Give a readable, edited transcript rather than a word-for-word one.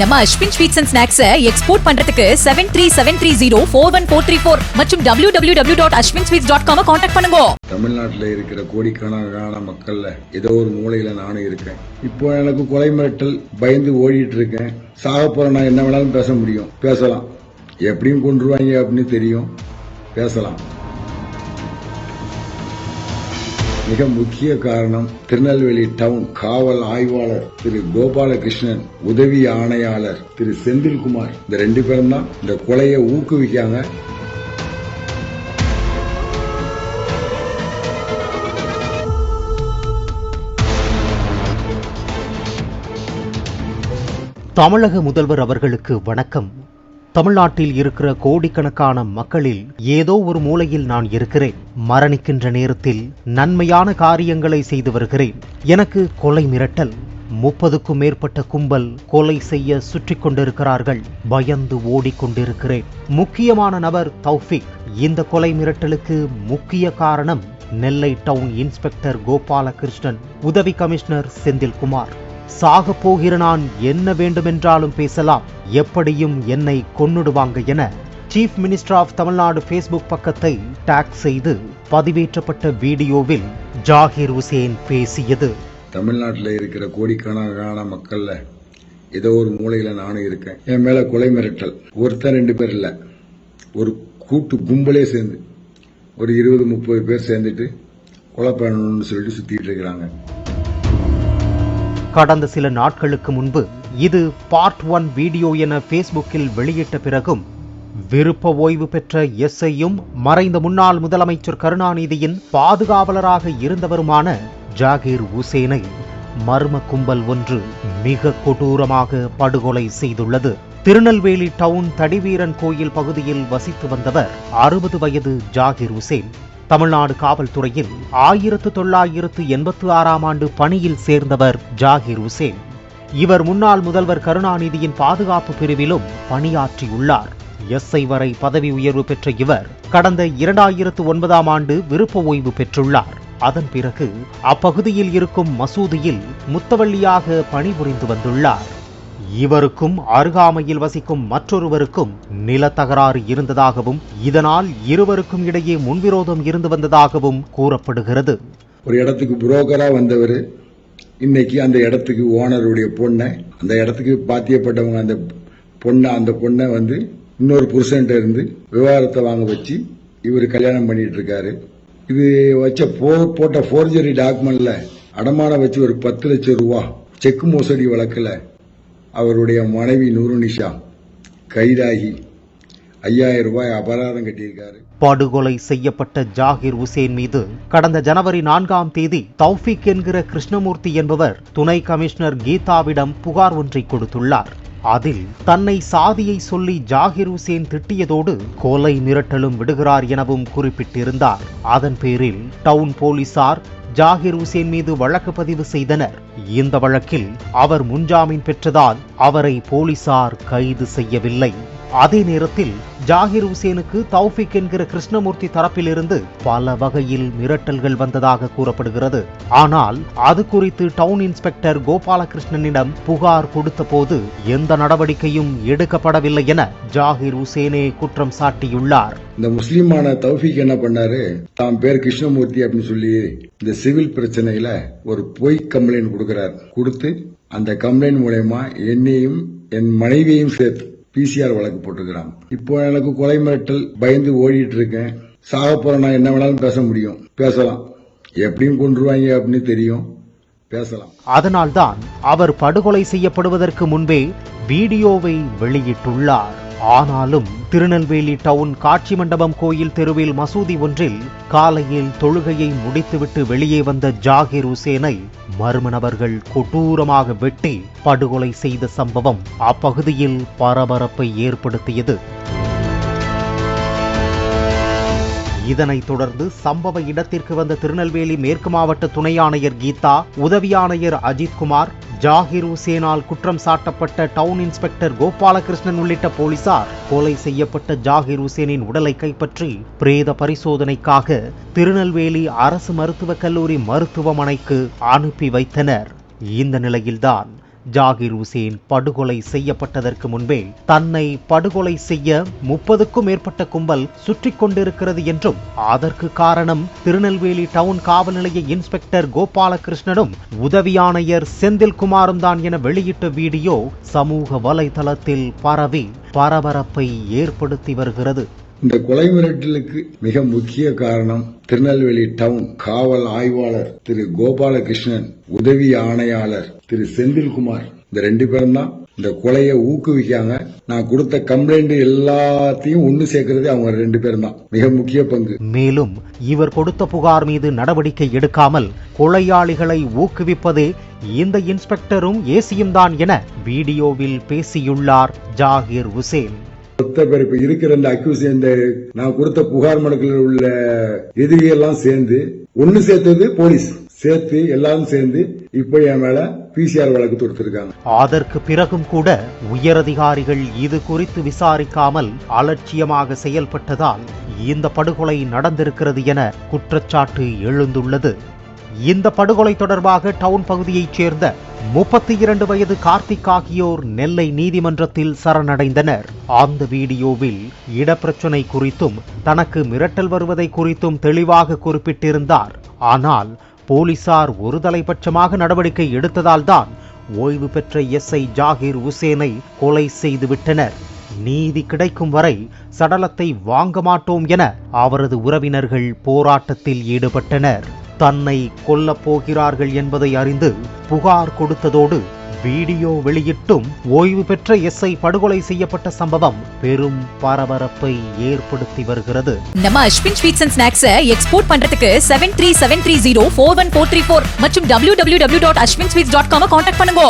நம்ம Ashwin sweets and snacks export பண்றதுக்கு 7373041434 மற்றும் www.ashwinsweets.com கான்டாக்ட் பண்ணுங்க. தமிழ்நாட்டில் இருக்கிற கோடிக்கணக்கான மக்கள்ல ஏதோ ஒரு மூலையில நானும் இருக்கேன். இப்போ எனக்கு கொலை மிரட்டல் பயந்து ஓடிட்டு இருக்கேன். சாக போற நான் என்ன வேணாலும் பேச முடியும், பேசலாம். எப்படியும் கொண்டுருவாங்க அப்படின்னு தெரியும், பேசலாம். மிக முக்கிய காரணம் திருநெல்வேலி டவுன் காவல் ஆய்வாளர் திரு கோபாலகிருஷ்ணன், உதவி ஆணையாளர் திரு செந்தில்குமார், இந்த 2 பேரும் தான் இந்த கொலையை ஊக்குவிக்காங்க. தமிழக முதல்வர் அவர்களுக்கு வணக்கம். தமிழ்நாட்டில் இருக்கிற கோடிக்கணக்கான மக்களில் ஏதோ ஒரு மூலையில் நான் இருக்கிறேன். மரணிக்கின்ற நேரத்தில் நன்மையான காரியங்களை செய்து வருகிறேன். எனக்கு கொலை மிரட்டல். 30க்கும் மேற்பட்ட கும்பல் கொலை செய்ய சுற்றி கொண்டிருக்கிறார்கள். பயந்து ஓடிக்கொண்டிருக்கிறேன். முக்கியமான நபர் தௌஃபிக். இந்த கொலை மிரட்டலுக்கு முக்கிய காரணம் நெல்லை டவுன் இன்ஸ்பெக்டர் கோபாலகிருஷ்ணன், உதவி கமிஷனர் செந்தில்குமார். சாக போகிற நான் என்ன வேண்டுமென்றாலும் பேசலாம், எப்படியும் என்னை கொன்னுடுவாங்க என chief minister of Tamil Nadu Facebook பக்கத்தை டாக் செய்து பதிவேற்றப்பட்ட வீடியோவில் ஜாகிர் ஹுசேன் பேசியது. தமிழ்நாட்டில் இருக்கிற கோடிக்கணக்கான மக்கள்ல ஏதோ ஒரு மூலையில நானும் இருக்கேன். என் மேல கொலை மிரட்டல். ஒருத்தர் 2 பேர் இல்ல, ஒரு கூட்டு கும்பலே சேர்ந்து ஒரு 20-30 பேர் சேர்ந்துட்டு கொலை பண்ணணும்னு சொல்லிட்டு சுத்திட்டு இருக்கிறாங்க. கடந்த சில நாட்களுக்கு முன்பு இது பார்ட் 1 வீடியோ என ஃபேஸ்புக்கில் வெளியிட்ட பிறகும் விருப்ப ஓய்வு பெற்ற எஸ்ஐயும் மறைந்த முன்னாள் முதலமைச்சர் கருணாநிதியின் பாதுகாவலராக இருந்தவருமான ஜாகிர் ஹுசேனை மர்ம கும்பல் ஒன்று மிக கொடூரமாக படுகொலை செய்துள்ளது. திருநெல்வேலி டவுன் தடிவீரன் கோயில் பகுதியில் வசித்து வந்தவர் 60 வயது ஜாகிர் ஹுசேன். தமிழ்நாடு காவல்துறையில் 1986ஆம் ஆண்டு பணியில் சேர்ந்தவர் ஜாகிர் ஹுசேன். இவர் முன்னாள் முதல்வர் கருணாநிதியின் பாதுகாப்பு பிரிவிலும் பணியாற்றியுள்ளார். எஸ்ஐ வரை பதவி உயர்வு பெற்ற இவர் கடந்த 2009ஆம் ஆண்டு விருப்ப ஓய்வு பெற்றுள்ளார். அதன் பிறகு அப்பகுதியில் இருக்கும் மசூதியில் முத்தவள்ளியாக பணிபுரிந்து வந்துள்ளார். இவருக்கும் அருகாமையில் வசிக்கும் மற்றொருவருக்கும் நிலத்தகராறு இருந்ததாகவும் இதனால் இருவருக்கும் இடையே முன்விரோதம் இருந்து வந்ததாகவும் கூறப்படுகிறது. ஒரு இடத்துக்கு புரோக்கரா வந்தவர் இன்னைக்கு அந்த இடத்துக்கு ஓனருடைய பொண்ணை, அந்த இடத்துக்கு பாத்தியப்பட்டவங்க அந்த பொண்ணை வந்து இன்னொரு புருஷன்ட்ட இருந்து விவாகரத்தை வாங்க வச்சு இவர் கல்யாணம் பண்ணிட்டு இருக்காரு. இது வச்ச போட்ட ஃபோர்ஜரி டாக்குமெண்ட்ல அடமானம் வச்சு ஒரு 10 லட்சம் ரூபாய் செக்கு மோசடி வழக்கில் அவருடைய மனைவி நூருநிஷா கைதாகி 5000 ரூபாய் அபராதம் கட்டியிருக்காரு. படுகொலை செய்யப்பட்ட ஜாகிர் ஹுசேன் மீது கடந்த ஜனவரி 4ஆம் தேதி தௌஃபிக் என்கிற கிருஷ்ணமூர்த்தி என்பவர் துணை கமிஷனர் கீதாவிடம் புகார் ஒன்றை கொடுத்துள்ளார். அதில் தன்னை சாதியை சொல்லி ஜாகிர் ஹுசேன் திட்டியதோடு கொலை மிரட்டலும் விடுகிறார் எனவும் குறிப்பிட்டிருந்தார். அதன் பேரில் டவுன் போலீசார் ஜாகிர் ஹுசேன் மீது வழக்கு பதிவு செய்தனர். இந்த வழக்கில் அவர் முன்ஜாமீன் பெற்றதால் அவரை போலீசார் கைது செய்யவில்லை. அதே நேரத்தில் ஜாகிர் ஹுசேனுக்கு தௌஃபிக் என்கிற கிருஷ்ணமூர்த்தி தரப்பிலிருந்து பல வகையில் மிரட்டல்கள் வந்ததாக கூறப்படுகிறது. ஆனால் அது குறித்து டவுன் இன்ஸ்பெக்டர் கோபாலகிருஷ்ணனிடம் புகார் கொடுத்த போது எந்த நடவடிக்கையும் எடுக்கப்படவில்லை என ஜாகிர் ஹுசேனே குற்றம் சாட்டியுள்ளார். இந்த முஸ்லிமான தௌஃபிக் என்ன பண்ணாரு, தாம் பேர் கிருஷ்ணமூர்த்தி அப்படின்னு சொல்லி இந்த சிவில் பிரச்சனையில ஒரு பொய் கம்ப்ளைண்ட் கொடுத்து அந்த கம்ப்ளைண்ட் மூலமா என்னையும் என் மனைவியையும் சேர்த்து PCR வழக்கு போட்டுக்கிறாங்க. இப்போ எனக்கு கொலை மிரட்டல் பயந்து ஓடிட்டு இருக்கேன். சாக போற நான் என்ன வேணாலும் பேச முடியும், பேசலாம். எப்படியும் கொண்டுருவாங்க அப்படின்னு தெரியும், பேசலாம். அதனால்தான் அவர் படுகொலை செய்யப்படுவதற்கு முன்பே வீடியோவை வெளியிட்டுள்ளார். ஆனாலும் திருநெல்வேலி டவுன் காட்சி மண்டபம் கோயில் தெருவில் மசூதி ஒன்றில் காலையில் தொழுகையை முடித்துவிட்டு வெளியே வந்த ஜாகிர் ஹுசேனை மர்ம நபர்கள் கொடூரமாக வெட்டி படுகொலை செய்த சம்பவம் அப்பகுதியில் பரபரப்பை ஏற்படுத்தியது. இதனைத் தொடர்ந்து சம்பவ இடத்திற்கு வந்த திருநெல்வேலி மேற்கு மாவட்ட துணை ஆணையர் கீதா, உதவி ஆணையர் அஜித்குமார், ஜாகிர் ஹுசேனால் குற்றம் சாட்டப்பட்ட டவுன் இன்ஸ்பெக்டர் கோபாலகிருஷ்ணன் உள்ளிட்ட போலீசார் கொலை செய்யப்பட்ட ஜாகிர் ஹுசேனின் உடலை கைப்பற்றி பிரேத பரிசோதனைக்காக திருநெல்வேலி அரசு மருத்துவக் கல்லூரி மருத்துவமனைக்கு அனுப்பி வைத்தனர். இந்த நிலையில்தான் ஜாகிர் உசேன் படுகொலை செய்யப்பட்டதற்கு முன்பே தன்னை படுகொலை செய்ய 30க்கும் மேற்பட்ட கும்பல் சுற்றி கொண்டிருக்கிறது என்றும் அதற்கு காரணம் திருநெல்வேலி டவுன் காவல் நிலைய இன்ஸ்பெக்டர் கோபாலகிருஷ்ணனும் உதவி ஆணையர் செந்தில்குமாரும் தான் என வெளியிட்ட வீடியோ சமூக வலைதளத்தில் பரவி பரபரப்பை ஏற்படுத்தி வருகிறது. இந்த கொலை மிரட்டலுக்கு மிக முக்கிய காரணம் திருநெல்வேலி டவுன் காவல் ஆய்வாளர் திரு கோபாலகிருஷ்ணன், உதவி ஆணையாளர் திரு செந்தில்குமார், இந்த 2 பேரும் தான் இந்த கொலையை ஊக்குவிக்காங்க. நான் கொடுத்த கம்ப்ளைண்ட் எல்லாத்தையும் ஒண்ணு சேர்க்கிறது அவங்க 2 பேரும் தான் மிக முக்கிய பங்கு. மேலும் இவர் கொடுத்த புகார் மீது நடவடிக்கை எடுக்காமல் கொலையாளிகளை ஊக்குவிப்பது இந்த இன்ஸ்பெக்டரும் ஏசியும் தான் என வீடியோவில் பேசியுள்ளார் ஜாகிர் உசேன். பேர் இப்ப இருக்கிற இந்த அக்யூஸ், இந்த நான் கொடுத்த புகார் மனுக்களில் உள்ள எதிரியெல்லாம் சேர்ந்து ஒன்னு சேர்த்தது போலீஸ் சேர்த்து எல்லாரும் சேர்ந்து இப்ப என் மேல PCR வழக்கு தொடுத்திருக்காங்க. அதற்கு பிறகும் கூட உயரதிகாரிகள் இது குறித்து விசாரிக்காமல் அலட்சியமாக செயல்பட்டதால் இந்த படுகொலை நடந்திருக்கிறது என குற்றச்சாட்டு எழுந்துள்ளது. இந்த படுகொலை தொடர்பாக டவுன் பகுதியைச் சேர்ந்த 32 வயது கார்த்திக் ஆகியோர் நெல்லை நீதிமன்றத்தில் சரணடைந்தனர். அந்த வீடியோவில் இடப்பிரச்சனை குறித்தும் தனக்கு மிரட்டல் வருவதை குறித்தும் தெளிவாக குறிப்பிட்டிருந்தார். ஆனால் போலீசார் ஒருதலைபட்சமாக நடவடிக்கை எடுத்ததால் தான் ஓய்வு பெற்ற SI ஜாகிர் உசேனை கொலை செய்துவிட்டனர். நீதி கிடைக்கும் வரை சடலத்தை வாங்க மாட்டோம் என அவரது உறவினர்கள் போராட்டத்தில் ஈடுபட்டனர். தன்னை கொல்லப் போகிறார்கள் என்பதை அறிந்து புகார் கொடுத்ததோடு வீடியோ வெளியிட்டும் ஓய்வு பெற்ற SI படுகொலை செய்யப்பட்ட சம்பவம் பெரும் பரபரப்பை ஏற்படுத்தி வருகிறது. நம்ம Ashwin sweets and snacks export பண்றதுக்கு 7373041434 மற்றும் www.ashwinsweets.com கான்டாக்ட் பண்ணுங்க.